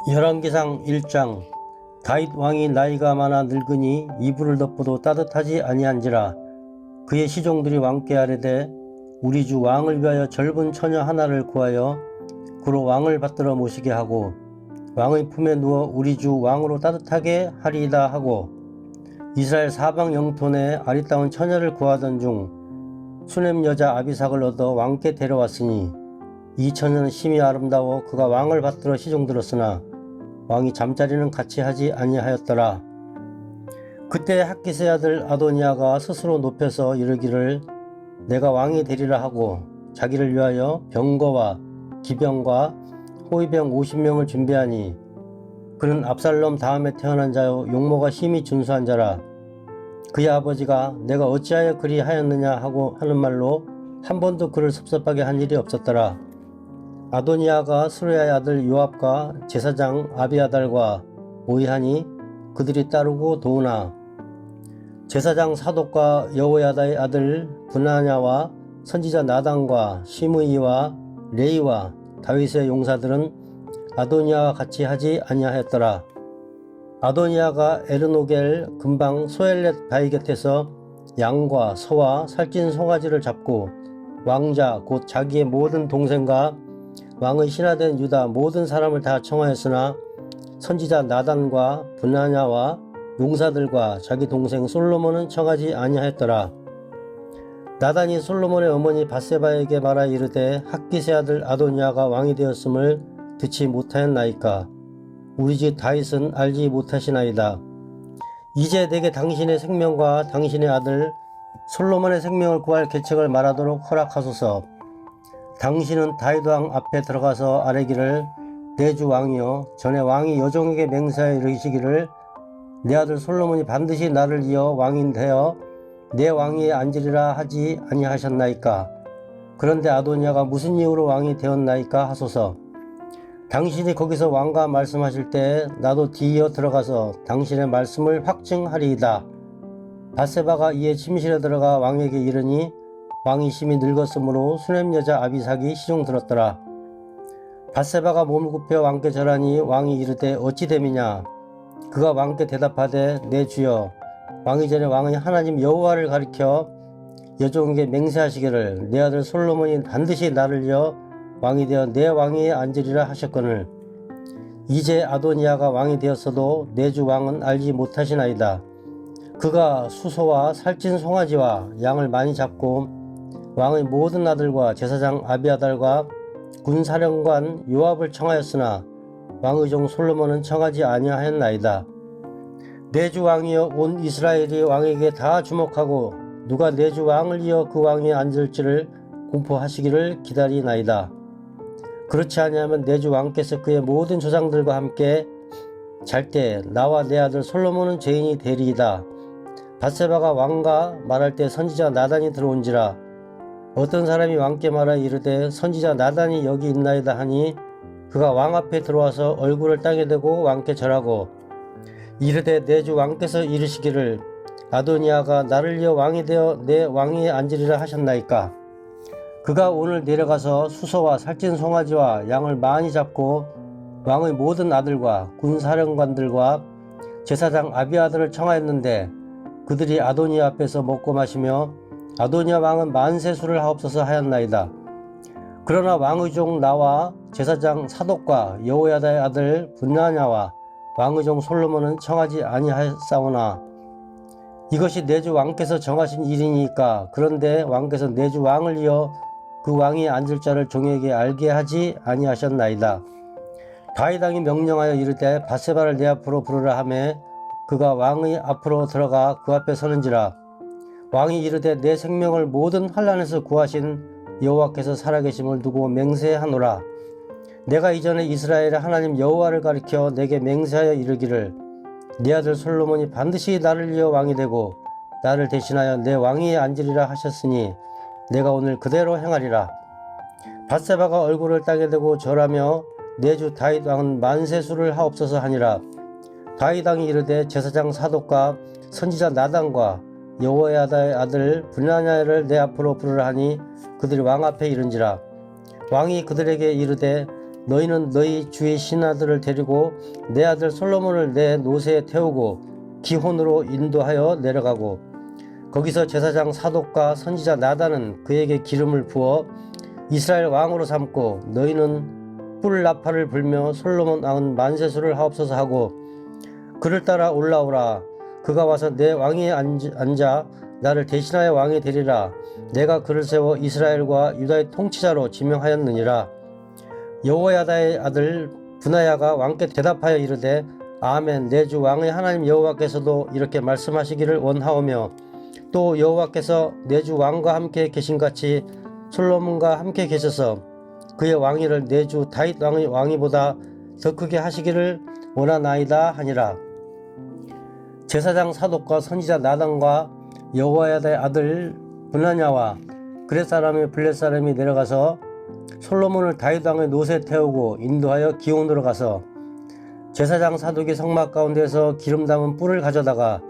열왕기상 1장. 다윗 왕이 나이가 많아 늙으니 이불을 덮어도 따뜻하지 아니한지라. 그의 시종들이 왕께 아뢰되 우리 주 왕을 위하여 젊은 처녀 하나를 구하여 그로 왕을 받들어 모시게 하고 왕의 품에 누워 우리 주 왕으로 따뜻하게 하리이다 하고, 이스라엘 사방 영토 내 아리따운 처녀를 구하던 중 수넴 여자 아비삭을 얻어 왕께 데려왔으니 이 처녀는 심히 아름다워 그가 왕을 받들어 시종들었으나 왕이 잠자리는 같이 하지 아니하였더라. 그때 학기스의 아들 아도니아가 스스로 높여서 이르기를 내가 왕이 되리라 하고 자기를 위하여 병거와 기병과 호위병 50명을 준비하니 그는 압살롬 다음에 태어난 자요 용모가 심히 준수한 자라. 그의 아버지가 내가 어찌하여 그리 하였느냐 하고 하는 말로 한 번도 그를 섭섭하게 한 일이 없었더라. 아도니아가 스루야의 아들 요압과 제사장 아비아달과 모의하니 그들이 따르고 도우나, 제사장 사독과 여호야다의 아들 브나냐와 선지자 나단과 시므이와 레이와 다윗의 용사들은 아도니아와 같이 하지 아니하였더라. 아도니아가 에르노겔 근방 소엘렛 바위 곁에서 양과 소와 살찐 송아지를 잡고 왕자 곧 자기의 모든 동생과 왕의 신하된 유다 모든 사람을 다 청하였으나 선지자 나단과 브나냐와 용사들과 자기 동생 솔로몬은 청하지 아니하였더라. 나단이 솔로몬의 어머니 밧세바에게 말하 이르되 학기스의 아들 아도니아가 왕이 되었음을 듣지 못하였나이까. 우리 집 다윗은 알지 못하시나이다. 이제 내게 당신의 생명과 당신의 아들 솔로몬의 생명을 구할 계책을 말하도록 허락하소서. 당신은 다윗 왕 앞에 들어가서 아뢰기를 내 주 왕이여, 전에 왕이 여종에게 맹세하여 이르시기를 내 아들 솔로몬이 반드시 나를 이어 왕이 되어 내 왕위에 앉으리라 하지 아니하셨나이까. 그런데 아도니아가 무슨 이유로 왕이 되었나이까 하소서. 당신이 거기서 왕과 말씀하실 때 나도 뒤이어 들어가서 당신의 말씀을 확증하리이다. 밧세바가 이에 침실에 들어가 왕에게 이르니 왕이 심히 늙었으므로 수넴 여자 아비삭이 시종 들었더라. 밧세바가 몸을 굽혀 왕께 절하니 왕이 이르되 어찌 됨이냐. 그가 왕께 대답하되 내 주여, 왕이 전에 왕의 하나님 여호와를 가리켜 여종에게 맹세하시기를 내 아들 솔로몬이 반드시 나를 이어 왕이 되어 내 왕위에 앉으리라 하셨거늘 이제 아도니아가 왕이 되었어도 내 주 왕은 알지 못하시나이다. 그가 수소와 살찐 송아지와 양을 많이 잡고 왕의 모든 아들과 제사장 아비아달과 군사령관 요압을 청하였으나 왕의 종 솔로몬은 청하지 아니하였나이다. 내 주 왕이여, 온 이스라엘이 왕에게 다 주목하고 누가 내 주 왕을 이어 그 왕위에 앉을지를 공포하시기를 기다리나이다. 그렇지 아니하면 내 주 왕께서 그의 모든 조상들과 함께 잘 때 나와 내 아들 솔로몬은 죄인이 되리이다. 밧세바가 왕과 말할 때 선지자 나단이 들어온지라. 어떤 사람이 왕께 말하 이르되 선지자 나단이 여기 있나이다 하니 그가 왕 앞에 들어와서 얼굴을 땅에 대고 왕께 절하고 이르되 내 주 왕께서 이르시기를 아도니아가 나를 이어 왕이 되어 내 왕위에 앉으리라 하셨나이까. 그가 오늘 내려가서 수소와 살찐 송아지와 양을 많이 잡고 왕의 모든 아들과 군사령관들과 제사장 아비아들을 청하였는데 그들이 아도니아 앞에서 먹고 마시며 아도니아 왕은 만세 술을 하옵소서 하였나이다. 그러나 왕의 종 나와 제사장 사독과 여호야다의 아들 분나냐와 왕의 종 솔로몬은 청하지 아니하였사오나 이것이 내 주 왕께서 정하신 일이니까. 그런데 왕께서 내 주 왕을 이어 그 왕위에 앉을 자를 종에게 알게 하지 아니하셨나이다. 다윗 왕이 명령하여 이르되 밧세바를 내 앞으로 부르라 하매 그가 왕의 앞으로 들어가 그 앞에 서는지라. 왕이 이르되 내 생명을 모든 환난에서 구하신 여호와께서 살아계심을 두고 맹세하노라. 내가 이전에 이스라엘의 하나님 여호와를 가리켜 내게 맹세하여 이르기를 내 아들 솔로몬이 반드시 나를 이어 왕이 되고 나를 대신하여 내 왕위에 앉으리라 하셨으니 내가 오늘 그대로 행하리라. 밧세바가 얼굴을 땅에 대고 절하며 내 주 다윗 왕은 만세술을 하옵소서 하니라. 다윗 왕이 이르되 제사장 사독과 선지자 나단과 여호야다의 아들 브나냐를 내 앞으로 부르라 하니 그들이 왕 앞에 이른지라. 왕이 그들에게 이르되 너희는 너희 주의 신하들을 데리고 내 아들 솔로몬을 내 노새에 태우고 기혼으로 인도하여 내려가고 거기서 제사장 사독과 선지자 나단은 그에게 기름을 부어 이스라엘 왕으로 삼고 너희는 뿔 나팔을 불며 솔로몬 왕은 만세수를 하옵소서 하고 그를 따라 올라오라. 그가 와서 내 왕위에 앉아 나를 대신하여 왕이 되리라. 내가 그를 세워 이스라엘과 유다의 통치자로 지명하였느니라. 여호야다의 아들 분하야가 왕께 대답하여 이르되 아멘. 내 주 왕의 하나님 여호와께서도 이렇게 말씀하시기를 원하오며 또 여호와께서 내 주 왕과 함께 계신같이 솔로몬과 함께 계셔서 그의 왕위를 내 주 다윗 왕의 왕위보다 더 크게 하시기를 원하나이다 하니라. 제사장 사독과 선지자 나단과 여호야다의 아들 분하냐와 그렛 사람의 블렛 사람이 내려가서 솔로몬을 다윗 왕의 노새에 태우고 인도하여 기온으로 가서 제사장 사독이 성막 가운데서 기름 담은 뿔을 가져다가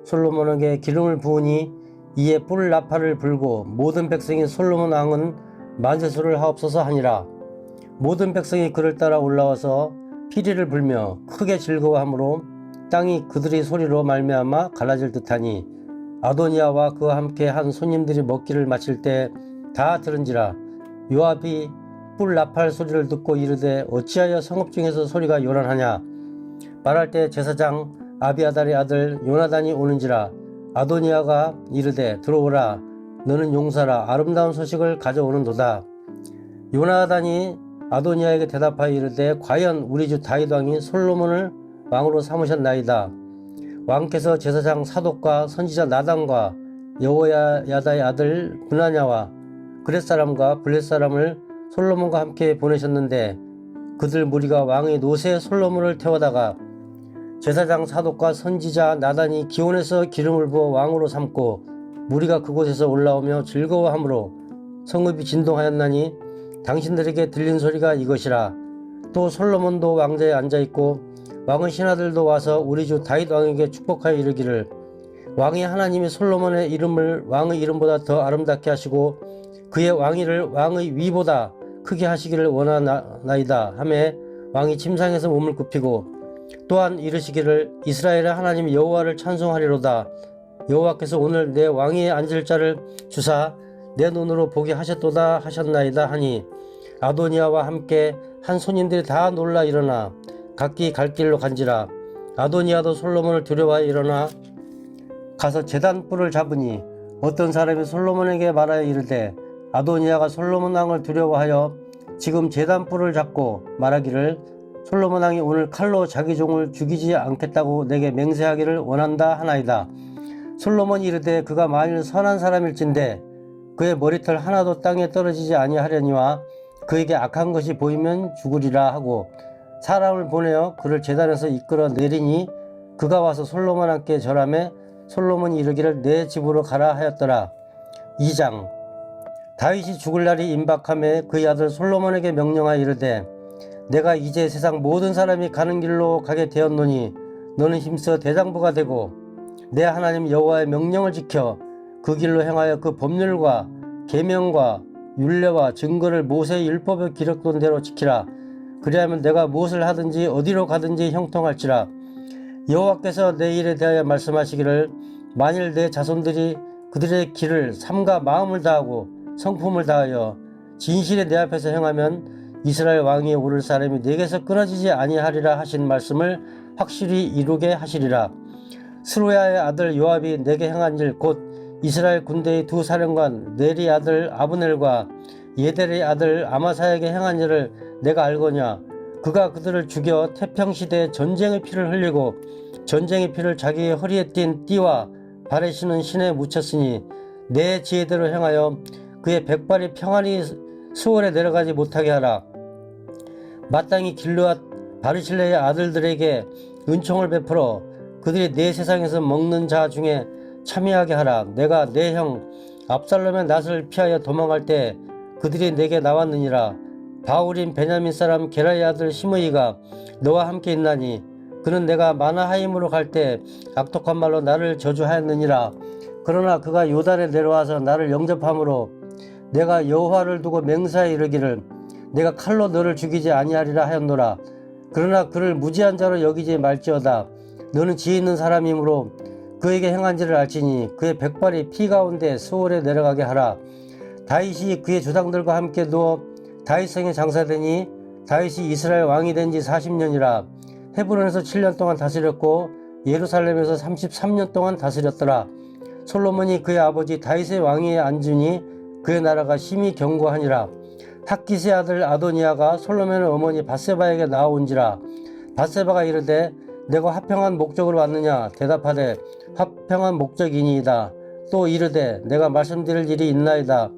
솔로몬에게 기름을 부으니 이에 뿔 나팔을 불고 모든 백성이 솔로몬 왕은 만세수를 하옵소서 하니라. 모든 백성이 그를 따라 올라와서 피리를 불며 크게 즐거워하므로 땅이 그들의 소리로 말미암아 갈라질 듯하니 아도니아와 그와 함께 한 손님들이 먹기를 마칠 때 다 들은지라. 요압이 뿔 나팔 소리를 듣고 이르되 어찌하여 성읍 중에서 소리가 요란하냐. 말할 때 제사장 아비아달의 아들 요나단이 오는지라. 아도니아가 이르되 들어오라. 너는 용사라. 아름다운 소식을 가져오는도다. 요나단이 아도니아에게 대답하여 이르되 과연 우리 주 다윗 왕이 솔로몬을 왕으로 삼으셨나이다. 왕께서 제사장 사독과 선지자 나단과 여호야다의 아들 분하냐와 그렛 사람과 블렛 사람을 솔로몬과 함께 보내셨는데 그들 무리가 왕의 노새 솔로몬을 태워다가 제사장 사독과 선지자 나단이 기온에서 기름을 부어 왕으로 삼고 무리가 그곳에서 올라오며 즐거워하므로 성읍이 진동하였나니 당신들에게 들린 소리가 이것이라. 또 솔로몬도 왕좌에 앉아있고 왕의 신하들도 와서 우리 주 다윗 왕에게 축복하여 이르기를 왕이 하나님이 솔로몬의 이름을 왕의 이름보다 더 아름답게 하시고 그의 왕위를 왕의 위보다 크게 하시기를 원하나이다 하매 왕이 침상에서 몸을 굽히고 또한 이르시기를 이스라엘의 하나님 여호와를 찬송하리로다. 여호와께서 오늘 내 왕위에 앉을 자를 주사 내 눈으로 보게 하셨도다 하셨나이다 하니 아도니아와 함께 한 손님들이 다 놀라 일어나 각기 갈 길로 간지라. 아도니아도 솔로몬을 두려워하여 일어나 가서 제단 뿔을 잡으니 어떤 사람이 솔로몬에게 말하여 이르되 아도니아가 솔로몬 왕을 두려워하여 지금 제단 뿔을 잡고 말하기를 솔로몬 왕이 오늘 칼로 자기 종을 죽이지 않겠다고 내게 맹세하기를 원한다 하나이다. 솔로몬이 이르되 그가 만일 선한 사람일진데 그의 머리털 하나도 땅에 떨어지지 아니하려니와 그에게 악한 것이 보이면 죽으리라 하고 사람을 보내어 그를 제단에서 이끌어 내리니 그가 와서 솔로몬 함께 절하매 솔로몬이 이르기를 내 집으로 가라 하였더라. 2장 다윗이 죽을 날이 임박하매 그의 아들 솔로몬에게 명령하여 이르되 내가 이제 세상 모든 사람이 가는 길로 가게 되었노니 너는 힘써 대장부가 되고 내 하나님 여호와의 명령을 지켜 그 길로 행하여 그 법률과 계명과 율례와 증거를 모세의 율법에 기록된 대로 지키라. 그리하면 내가 무엇을 하든지 어디로 가든지 형통할지라. 여호와께서 내 일에 대하여 말씀하시기를 만일 내 자손들이 그들의 길을 삼가 마음을 다하고 성품을 다하여 진실에 내 앞에서 행하면 이스라엘 왕위에 오를 사람이 내게서 끊어지지 아니하리라 하신 말씀을 확실히 이루게 하시리라. 스루야의 아들 요압이 내게 행한 일 곧 이스라엘 군대의 두 사령관 넬의 아들 아브넬과 예델의 아들 아마사에게 행한 일을 내가 알거냐. 그가 그들을 죽여 태평시대에 전쟁의 피를 흘리고 전쟁의 피를 자기의 허리에 띤 띠와 발에 신은 신에 묻혔으니 내 지혜대로 행하여 그의 백발이 평안히 수월에 내려가지 못하게 하라. 마땅히 길르앗 바르실레의 아들들에게 은총을 베풀어 그들이 내 세상에서 먹는 자 중에 참여하게 하라. 내가 내 형 압살롬의 낫을 피하여 도망할 때 그들이 내게 나왔느니라. 바울인 베냐민 사람 게라의 아들 시므이가 너와 함께 있나니 그는 내가 마나하임으로 갈 때 악독한 말로 나를 저주하였느니라. 그러나 그가 요단에 내려와서 나를 영접함으로 내가 여호와를 두고 맹세하여 이르기를 내가 칼로 너를 죽이지 아니하리라 하였노라. 그러나 그를 무지한 자로 여기지 말지어다. 너는 지혜 있는 사람이므로 그에게 행한지를 알지니 그의 백발이 피 가운데 수월에 내려가게 하라. 다윗이 그의 조상들과 함께 누워 다윗성에 장사되니 다윗이 이스라엘 왕이 된 지 40년이라. 헤브론에서 7년 동안 다스렸고 예루살렘에서 33년 동안 다스렸더라. 솔로몬이 그의 아버지 다윗의 왕위에 앉으니 그의 나라가 심히 견고하니라. 핫기스의 아들 아도니아가 솔로몬의 어머니 밧세바에게 나아온지라. 밧세바가 이르되 내가 화평한 목적으로 왔느냐? 대답하되 화평한 목적이니이다. 또 이르되 내가 말씀드릴 일이 있나이다.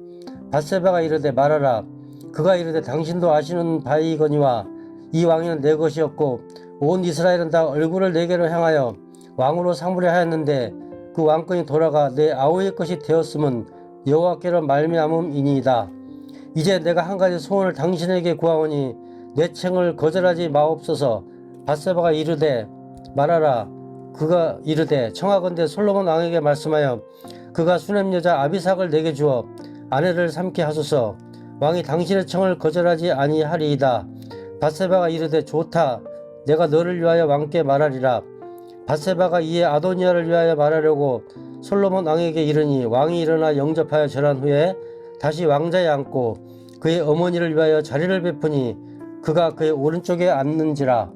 밧세바가 이르되 말하라. 그가 이르되 당신도 아시는 바이거니와 이 왕위는 내 것이었고 온 이스라엘은 다 얼굴을 내게로 향하여 왕으로 삼으려 하였는데 그 왕권이 돌아가 내 아우의 것이 되었음은 여호와께로 말미암음이니이다. 이제 내가 한 가지 소원을 당신에게 구하오니 내 청을 거절하지 마옵소서. 밧세바가 이르되 말하라. 그가 이르되 청하건대 솔로몬 왕에게 말씀하여 그가 수냄 여자 아비삭을 내게 주어 아내를 삼게 하소서. 왕이 당신의 청을 거절하지 아니하리이다. 밧세바가 이르되 좋다. 내가 너를 위하여 왕께 말하리라. 밧세바가 이에 아도니아를 위하여 말하려고 솔로몬 왕에게 이르니 왕이 일어나 영접하여 절한 후에 다시 왕자에 앉고 그의 어머니를 위하여 자리를 베푸니 그가 그의 오른쪽에 앉는지라.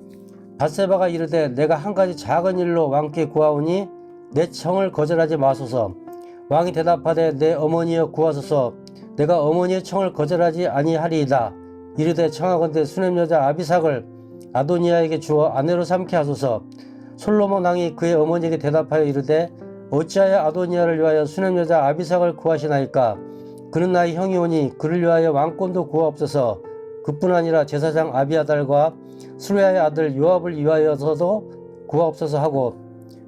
밧세바가 이르되 내가 한 가지 작은 일로 왕께 구하오니 내 청을 거절하지 마소서. 왕이 대답하되 내 어머니여 구하소서. 내가 어머니의 청을 거절하지 아니하리이다. 이르되 청하건대 수냄 여자 아비삭을 아도니아에게 주어 아내로 삼게 하소서. 솔로몬 왕이 그의 어머니에게 대답하여 이르되 어찌하여 아도니아를 위하여 수냄 여자 아비삭을 구하시나이까? 그는 나의 형이 오니 그를 위하여 왕권도 구하옵소서. 그뿐 아니라 제사장 아비아달과 수레아의 아들 요압을 위하여서도 구하옵소서 하고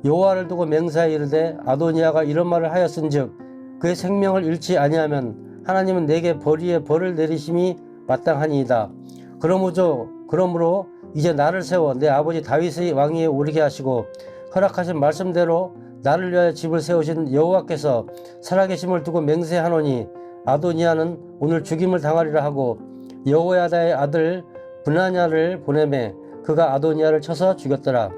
여호와를 두고 맹세하여 이르되 아도니아가 이런 말을 하였은즉 그의 생명을 잃지 아니하면 하나님은 내게 벌 위에 벌을 내리심이 마땅하니이다. 그러므로 이제 나를 세워 내 아버지 다윗의 왕위에 오르게 하시고 허락하신 말씀대로 나를 위하여 집을 세우신 여호와께서 살아계심을 두고 맹세하노니 아도니아는 오늘 죽임을 당하리라 하고 여호야다의 아들 브나냐를 보내매 그가 아도니아를 쳐서 죽였더라.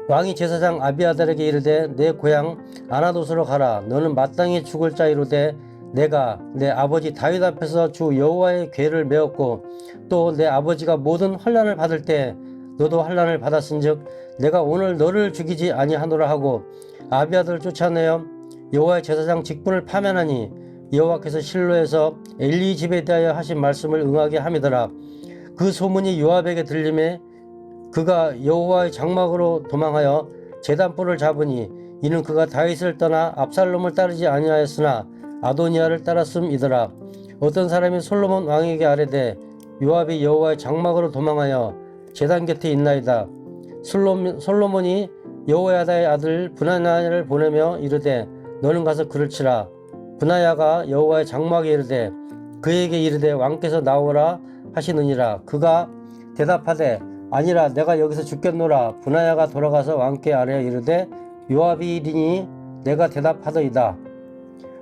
왕이 제사장 아비아달에게 이르되 내 고향 아나돗으로 가라. 너는 마땅히 죽을 자이로되 내가 내 아버지 다윗 앞에서 주 여호와의 궤를 메었고 또 내 아버지가 모든 환난을 받을 때 너도 환난을 받았은즉 내가 오늘 너를 죽이지 아니하노라 하고 아비아들을 쫓아내어 여호와의 제사장 직분을 파면하니 여호와께서 실로에서 엘리 집에 대하여 하신 말씀을 응하게 함이더라. 그 소문이 요압에게 들림에 그가 여호와의 장막으로 도망하여 제단불을 잡으니 이는 그가 다윗을 떠나 압살롬을 따르지 아니하였으나 아도니아를 따랐음이더라. 어떤 사람이 솔로몬 왕에게 아뢰되 요압이 여호와의 장막으로 도망하여 제단 곁에 있나이다. 솔로몬이 여호야다의 아들 브나야를 보내며 이르되 너는 가서 그를 치라. 브나야가 여호와의 장막에 이르되 그에게 이르되 왕께서 나오라 하시느니라. 그가 대답하되 아니라 내가 여기서 죽겠노라. 브나야가 돌아가서 왕께 아뢰어 이르되 요압이리니 내가 대답하더이다.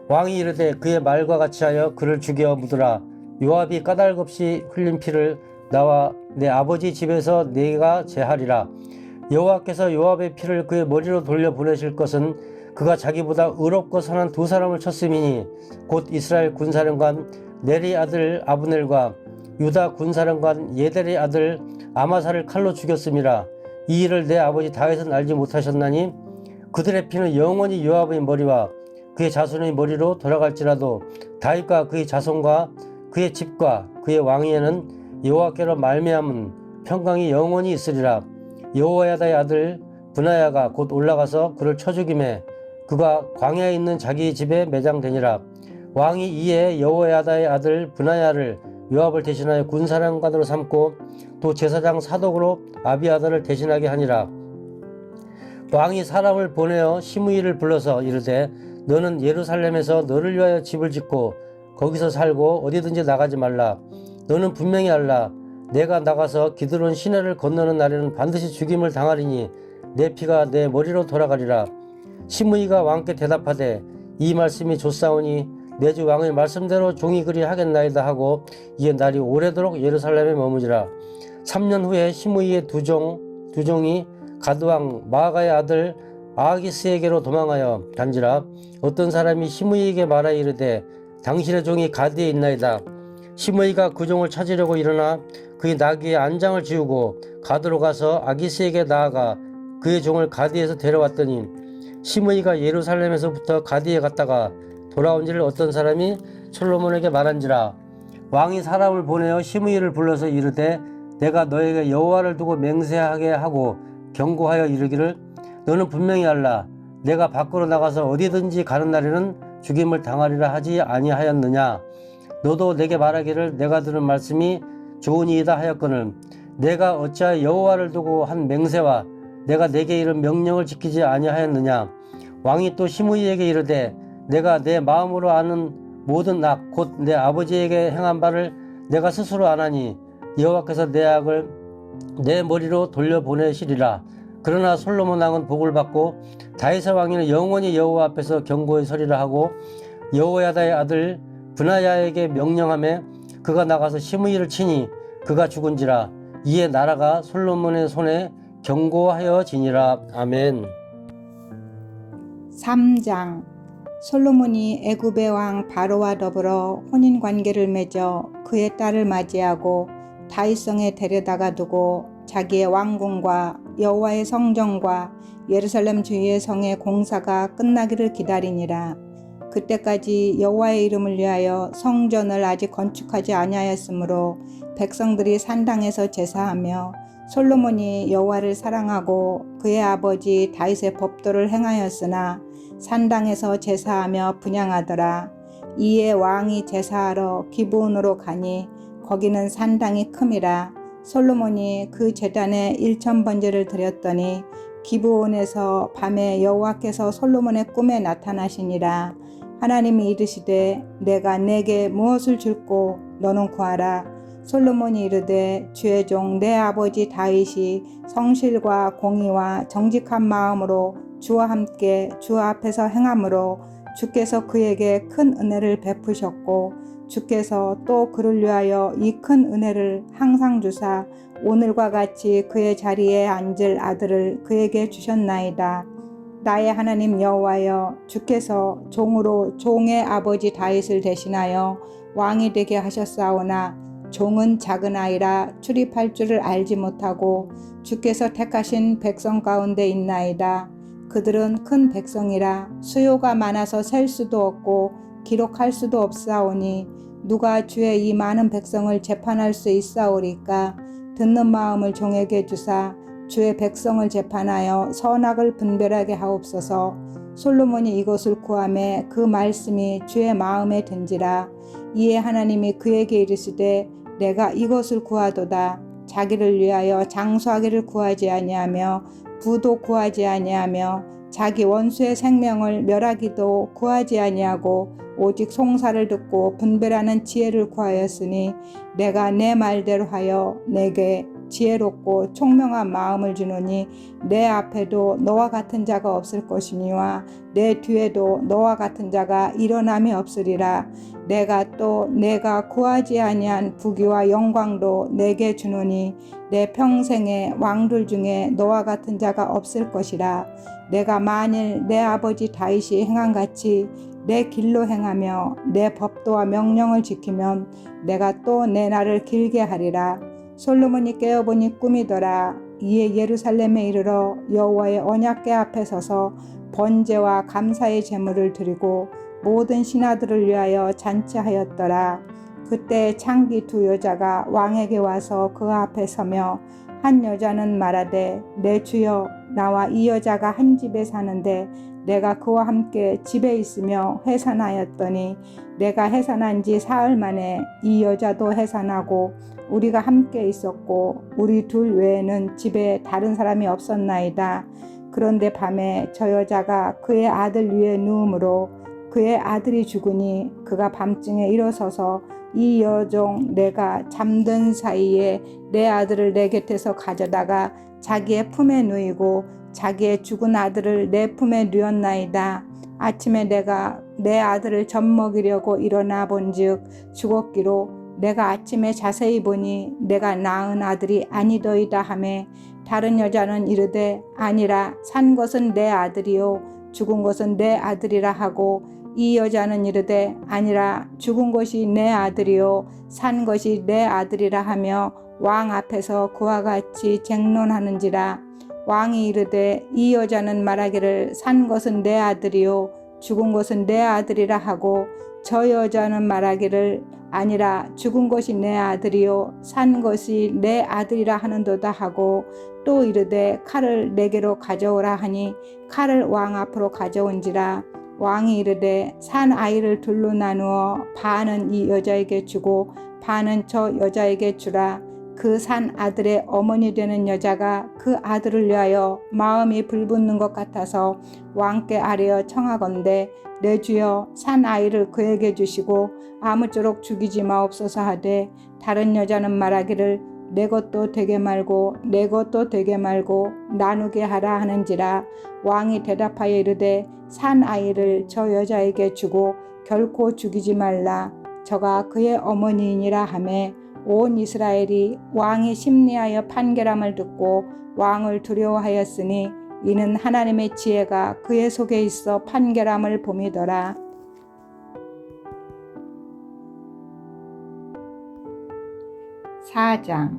왕이 이르되 그의 말과 같이 하여 그를 죽여 묻으라. 요압이 까닭없이 흘린 피를 나와 내 아버지 집에서 내가 제하리라. 여호와께서 요압의 피를 그의 머리로 돌려 보내실 것은 그가 자기보다 의롭고 선한 두 사람을 쳤음이니 곧 이스라엘 군사령관 네리 아들 아브넬과 유다 군사령관 예델의 아들 아마사를 칼로 죽였음이라. 이 일을 내 아버지 다윗은 알지 못하셨나니 그들의 피는 영원히 요압의 머리와 그의 자손의 머리로 돌아갈지라도 다윗과 그의 자손과 그의 집과 그의 왕위에는 여호와께로 말미암은 평강이 영원히 있으리라. 여호야다의 아들 브나야가 곧 올라가서 그를 쳐 죽이매 그가 광야에 있는 자기 집에 매장되니라. 왕이 이에 여호야다의 아들 브나야를 요압을 대신하여 군사령관으로 삼고 또 제사장 사독으로 아비아달을 대신하게 하니라. 왕이 사람을 보내어 시므이를 불러서 이르되 너는 예루살렘에서 너를 위하여 집을 짓고 거기서 살고 어디든지 나가지 말라. 너는 분명히 알라. 내가 나가서 기드론 시내를 건너는 날에는 반드시 죽임을 당하리니 내 피가 내 머리로 돌아가리라. 시므이가 왕께 대답하되 이 말씀이 좋사오니 내 주 왕의 말씀대로 종이 그리 하겠나이다 하고 이에 날이 오래도록 예루살렘에 머무지라. 3년 후에 시므이의 두 종이 가드왕 마아가의 아들 아하기스에게로 도망하여 간지라. 어떤 사람이 시므이에게 말하 이르되 당신의 종이 가드에 있나이다. 시므이가 그 종을 찾으려고 일어나 그의 나귀의 안장을 지우고 가드로 가서 아기스에게 나아가 그의 종을 가드에서 데려왔더니 시므이가 예루살렘에서부터 가드에 갔다가 돌아온지를 어떤 사람이 솔로몬에게 말한지라. 왕이 사람을 보내어 시므이를 불러서 이르되 내가 너에게 여호와를 두고 맹세하게 하고 경고하여 이르기를 너는 분명히 알라. 내가 밖으로 나가서 어디든지 가는 날에는 죽임을 당하리라 하지 아니하였느냐. 너도 내게 말하기를 내가 들은 말씀이 좋으니이다 하였거늘 내가 어찌하여 여호와를 두고 한 맹세와 내가 내게 이른 명령을 지키지 아니하였느냐. 왕이 또 시므이에게 이르되 내가 내 마음으로 아는 모든 악 곧 내 아버지에게 행한 바를 내가 스스로 아나니 여호와께서 내 악을 내 머리로 돌려보내시리라. 그러나 솔로몬 왕은 복을 받고 다윗의 왕위는 영원히 여호와 앞에서 경고에 서리라 하고 여호야다의 아들 브나야에게 명령하매 그가 나가서 시므이를 치니 그가 죽은지라. 이에 나라가 솔로몬의 손에 경고하여지니라. 아멘. 3장. 솔로몬이 애굽의 왕 바로와 더불어 혼인관계를 맺어 그의 딸을 맞이하고 다윗성에 데려다가 두고 자기의 왕궁과 여호와의 성전과 예루살렘 주위의 성의 공사가 끝나기를 기다리니라. 그때까지 여호와의 이름을 위하여 성전을 아직 건축하지 아니하였으므로 백성들이 산당에서 제사하며 솔로몬이 여호와를 사랑하고 그의 아버지 다윗의 법도를 행하였으나 산당에서 제사하며 분향하더라. 이에 왕이 제사하러 기브온으로 가니 거기는 산당이 큼이라. 솔로몬이 그 제단에 1000번제를 드렸더니 기브온에서 밤에 여호와께서 솔로몬의 꿈에 나타나시니라. 하나님이 이르시되 내가 내게 무엇을 줄꼬 너는 구하라. 솔로몬이 이르되 주의 종 내 아버지 다윗이 성실과 공의와 정직한 마음으로 주와 함께 주 앞에서 행함으로 주께서 그에게 큰 은혜를 베푸셨고 주께서 또 그를 위하여 이 큰 은혜를 항상 주사 오늘과 같이 그의 자리에 앉을 아들을 그에게 주셨나이다. 나의 하나님 여호와여, 주께서 종으로 종의 아버지 다윗을 대신하여 왕이 되게 하셨사오나 종은 작은 아이라 출입할 줄을 알지 못하고 주께서 택하신 백성 가운데 있나이다. 그들은 큰 백성이라 수요가 많아서 셀 수도 없고 기록할 수도 없사오니 누가 주의 이 많은 백성을 재판할 수 있사오리까. 듣는 마음을 종에게 주사 주의 백성을 재판하여 선악을 분별하게 하옵소서. 솔로몬이 이것을 구하매 그 말씀이 주의 마음에 든지라. 이에 하나님이 그에게 이르시되 내가 이것을 구하도다. 자기를 위하여 장수하기를 구하지 아니하며 부도 구하지 아니하며 자기 원수의 생명을 멸하기도 구하지 아니하고 오직 송사를 듣고 분별하는 지혜를 구하였으니 내가 내 말대로 하여 내게 지혜롭고 총명한 마음을 주노니 내 앞에도 너와 같은 자가 없을 것이니와 내 뒤에도 너와 같은 자가 일어남이 없으리라. 내가 구하지 아니한 부귀와 영광도 내게 주노니 내 평생에 왕들 중에 너와 같은 자가 없을 것이라. 내가 만일 내 아버지 다윗이 행한같이 내 길로 행하며 내 법도와 명령을 지키면 내가 또 내 날을 길게 하리라. 솔로몬이 깨어보니 꿈이더라. 이에 예루살렘에 이르러 여호와의 언약궤 앞에 서서 번제와 감사의 제물을 드리고 모든 신하들을 위하여 잔치하였더라. 그때 창기 두 여자가 왕에게 와서 그 앞에 서며 한 여자는 말하되 내 주여, 나와 이 여자가 한 집에 사는데 내가 그와 함께 집에 있으며 해산하였더니 내가 해산한 지 사흘 만에 이 여자도 해산하고 우리가 함께 있었고 우리 둘 외에는 집에 다른 사람이 없었나이다. 그런데 밤에 저 여자가 그의 아들 위에 누움으로 그의 아들이 죽으니 그가 밤중에 일어서서 이 여종 내가 잠든 사이에 내 아들을 내 곁에서 가져다가 자기의 품에 누이고 자기의 죽은 아들을 내 품에 누였나이다. 아침에 내가 내 아들을 젖먹이려고 일어나 본즉 죽었기로 내가 아침에 자세히 보니 내가 낳은 아들이 아니더이다 하매 다른 여자는 이르되 아니라 산 것은 내 아들이요 죽은 것은 내 아들이라 하고 이 여자는 이르되 아니라 죽은 것이 내 아들이요 산 것이 내 아들이라 하며 왕 앞에서 그와 같이 쟁론하는지라. 왕이 이르되 이 여자는 말하기를 산 것은 내 아들이요 죽은 것은 내 아들이라 하고 저 여자는 말하기를 아니라 죽은 것이 내 아들이요 산 것이 내 아들이라 하는도다 하고 또 이르되 칼을 내게로 가져오라 하니 칼을 왕 앞으로 가져온지라. 왕이 이르되 산 아이를 둘로 나누어 반은 이 여자에게 주고 반은 저 여자에게 주라. 그 산 아들의 어머니 되는 여자가 그 아들을 위하여 마음이 불붙는 것 같아서 왕께 아뢰어 청하건대 내 주여 산 아이를 그에게 주시고 아무쪼록 죽이지 마옵소서 하되 다른 여자는 말하기를 내 것도 되게 말고 내 것도 되게 말고 나누게 하라 하는지라. 왕이 대답하여 이르되 산 아이를 저 여자에게 주고 결코 죽이지 말라. 저가 그의 어머니이니라 하매 온 이스라엘이 왕이 심리하여 판결함을 듣고 왕을 두려워하였으니 이는 하나님의 지혜가 그의 속에 있어 판결함을 봄이더라. 4장.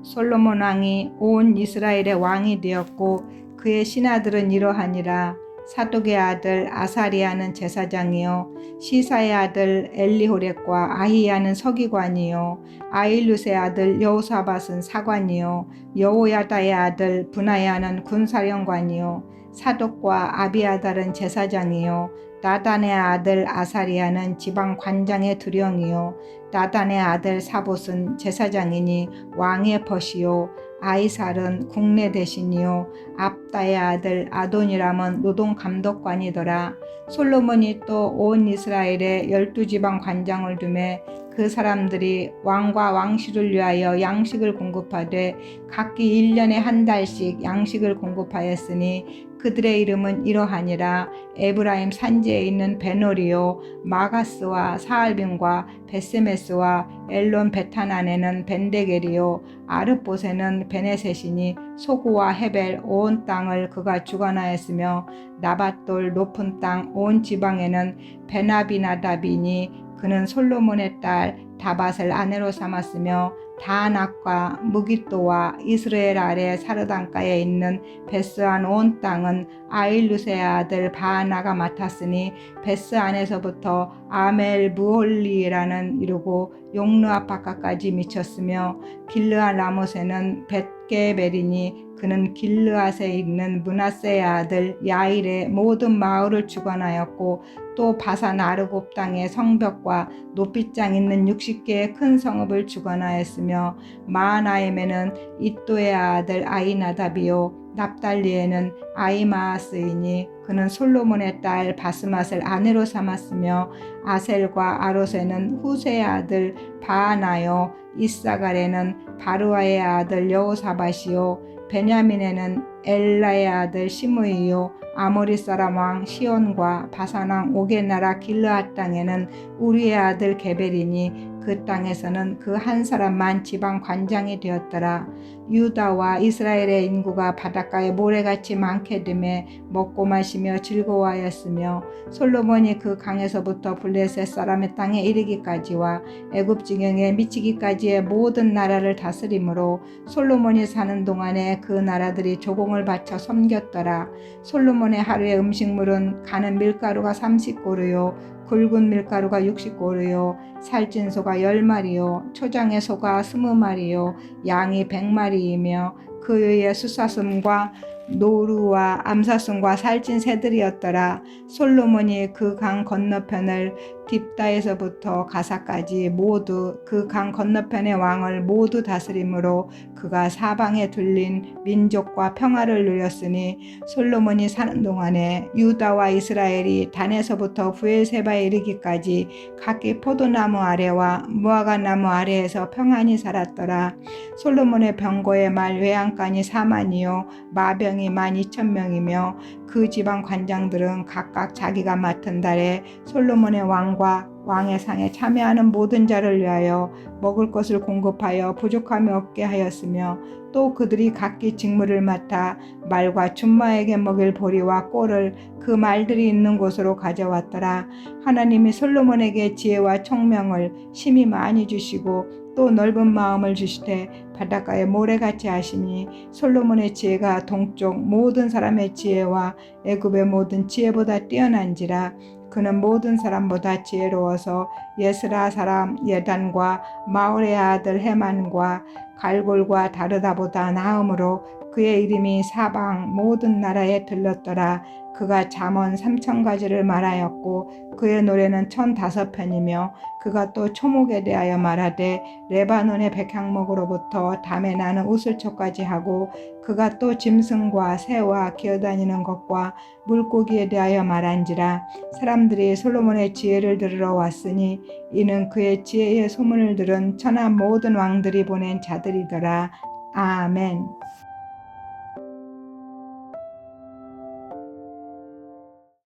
솔로몬 왕이 온 이스라엘의 왕이 되었고 그의 신하들은 이러하니라. 사독의 아들 아사리아는 제사장이요 시사의 아들 엘리호렙과 아히야는 서기관이요 아일룻의 아들 여호사밧은 사관이요 여호야다의 아들 브나야는 군사령관이요 사독과 아비아달은 제사장이요 나단의 아들 아사리아는 지방 관장의 두령이요 나단의 아들 사봇은 제사장이니 왕의 벗이요 아이살은 국내 대신이요 압다의 아들 아도니람은 노동 감독관이더라. 솔로몬이 또 온 이스라엘에 12지방 관장을 두매 그 사람들이 왕과 왕실을 위하여 양식을 공급하되 각기 1년에 한 달씩 양식을 공급하였으니 그들의 이름은 이러하니라. 에브라임 산지에 있는 베노리요 마가스와 사알빔과 베스메스와 엘론 베타난에는 벤데겔이요 아르봇에는 베네셋이니 소구와 헤벨 온 땅을 그가 주관하였으며 나밧돌 높은 땅 온 지방에는 베나비나답이니 그는 솔로몬의 딸 다밧을 아내로 삼았으며 다낙과 무깃도와 이스라엘 아래 사르단가에 있는 베스안 온 땅은 아일룻의 아들 바하나가 맡았으니 베스안에서부터 아멜 무홀리라는 이르고 용르아 바카까지 미쳤으며 길르앗 라못에는 벳게벨이니 그는 길르앗에 있는 므낫세의 아들 야일의 모든 마을을 주관하였고 또 바산 아르곱 땅의 성벽과 높이장 있는 60개의 큰 성읍을 주관하였으며 마하나임에는 이또의 아들 아이나답이요 납달리에는 아이마아스이니 그는 솔로몬의 딸 바스맛을 아내로 삼았으며 아셀과 아롯에는 후세의 아들 바하나요 이사갈에는 바루아의 아들 여호사밧이요 베냐민에는 엘라의 아들 시므이요 아모리 사람 왕 시온과 바산 왕 옥의 나라 길르앗 땅에는 우리의 아들 게벨이니 그 땅에서는 그 한 사람만 지방 관장이 되었더라. 유다와 이스라엘의 인구가 바닷가에 모래같이 많게 되매 먹고 마시며 즐거워하였으며 솔로몬이 그 강에서부터 블레셋 사람의 땅에 이르기까지와 애굽 지경에 미치기까지의 모든 나라를 다스림으로 솔로몬이 사는 동안에 그 나라들이 조공을 바쳐 섬겼더라. 솔로몬의 하루의 음식물은 가는 밀가루가 30고르요 굵은 밀가루가 60고르요 살찐 소가 10마리요 초장의 소가 20마리요 양이 100마리이며 그 위에 숫사슴과 노루와 암사슴과 살찐 새들이었더라. 솔로몬이 그 강 건너편을 딥다에서부터 가사까지 모두 그 강 건너편의 왕을 모두 다스림으로 그가 사방에 둘린 민족과 평화를 누렸으니 솔로몬이 사는 동안에 유다와 이스라엘이 단에서부터 부엘세바에 이르기까지 각기 포도나무 아래와 무화과 나무 아래에서 평안히 살았더라. 솔로몬의 병거의 말 외양간이 4만이요 마병이 12,000명이며 그 그 지방 관장들은 각각 자기가 맡은 달에 솔로몬의 왕과 왕의 상에 참여하는 모든 자를 위하여 먹을 것을 공급하여 부족함이 없게 하였으며 또 그들이 각기 직무를 맡아 말과 춘마에게 먹일 보리와 꼴을 그 말들이 있는 곳으로 가져왔더라. 하나님이 솔로몬에게 지혜와 총명을 심히 많이 주시고 또 넓은 마음을 주시되 바닷가에 모래같이 하시니 솔로몬의 지혜가 동쪽 모든 사람의 지혜와 애굽의 모든 지혜보다 뛰어난지라. 그는 모든 사람보다 지혜로워서 예스라 사람 예단과 마올의 아들 헤만과 갈골과 다르다보다 나음으로 그의 이름이 사방 모든 나라에 들렸더라. 그가 잠언 3,000가지를 말하였고 그의 노래는 1,005편이며 그가 또 초목에 대하여 말하되 레바논의 백향목으로부터 담에 나는 우슬초까지 하고 그가 또 짐승과 새와 기어다니는 것과 물고기에 대하여 말한지라. 사람들이 솔로몬의 지혜를 들으러 왔으니 이는 그의 지혜의 소문을 들은 천하 모든 왕들이 보낸 자들이더라. 아멘.